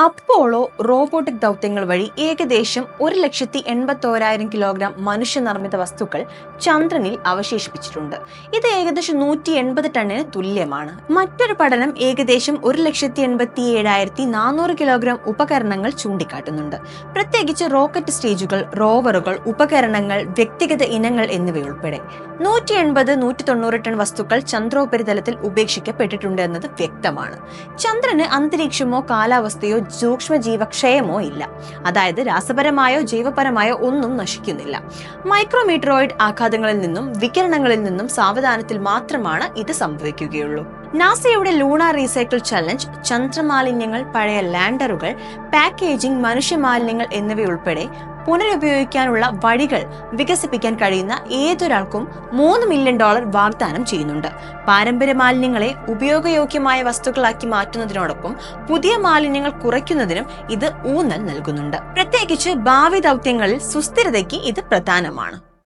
Apollo robotic ദൗത്യങ്ങൾ വഴി ഏകദേശം 1,81,000 കിലോഗ്രാം മനുഷ്യനിർമ്മിത വസ്തുക്കൾ ചന്ദ്രനിൽ അവശേഷിപ്പിച്ചിട്ടുണ്ട്. ഇത് ഏകദേശം 180 ടണ്ണിന് തുല്യമാണ്. മറ്റൊരു പഠനം ഏകദേശം 1,87,400 കിലോഗ്രാം ഉപകരണങ്ങൾ ചൂണ്ടിക്കാട്ടുന്നുണ്ട്. പ്രത്യേകിച്ച് റോക്കറ്റ് സ്റ്റേജുകൾ, റോവറുകൾ, ഉപകരണങ്ങൾ, വ്യക്തിഗത ഇനങ്ങൾ എന്നിവയുൾപ്പെടെ 180-190 ടൺ വസ്തുക്കൾ ചന്ദ്രോപരിതലത്തിൽ ഉപേക്ഷിക്കപ്പെട്ടിട്ടുണ്ട് എന്നത് വ്യക്തമാണ്. ചന്ദ്രന് അന്തരീക്ഷമോ കാലാവസ്ഥയോ സൂക്ഷ്മജീവക്ഷയമോ ഇല്ല. അതായത് രാസപരമായോ ജൈവപരമായോ ഒന്നും നശിക്കുന്നില്ല. മൈക്രോമീറ്ററോയിഡ് ആഘാതങ്ങളിൽ നിന്നും വികിരണങ്ങളിൽ നിന്നും സാവധാനത്തിൽ മാത്രമാണ് ഇത് സംഭവിക്കുകയുള്ളൂ. നാസയുടെ ലൂണാർ റീസൈക്കിൾ ചലഞ്ച് ചന്ദ്രമാലിന്യങ്ങൾ, പഴയ ലാൻഡറുകൾ, പാക്കേജിംഗ്, മനുഷ്യമാലിന്യങ്ങൾ എന്നിവയുൾപ്പെടെ പുനരുപയോഗിക്കാനുള്ള വഴികൾ വികസിപ്പിക്കാൻ കഴിയുന്ന ഏതൊരാൾക്കും $3 മില്യൺ വാഗ്ദാനം ചെയ്യുന്നുണ്ട്. പാരമ്പര്യ മാലിന്യങ്ങളെ ഉപയോഗയോഗ്യമായ വസ്തുക്കളാക്കി മാറ്റുന്നതിനോടൊപ്പം പുതിയ മാലിന്യങ്ങൾ കുറയ്ക്കുന്നതിനും ഇത് ഊന്നൽ നൽകുന്നുണ്ട്. പ്രത്യേകിച്ച് ഭാവി ദൗത്യങ്ങളിൽ സുസ്ഥിരതയ്ക്ക് ഇത് പ്രധാനമാണ്.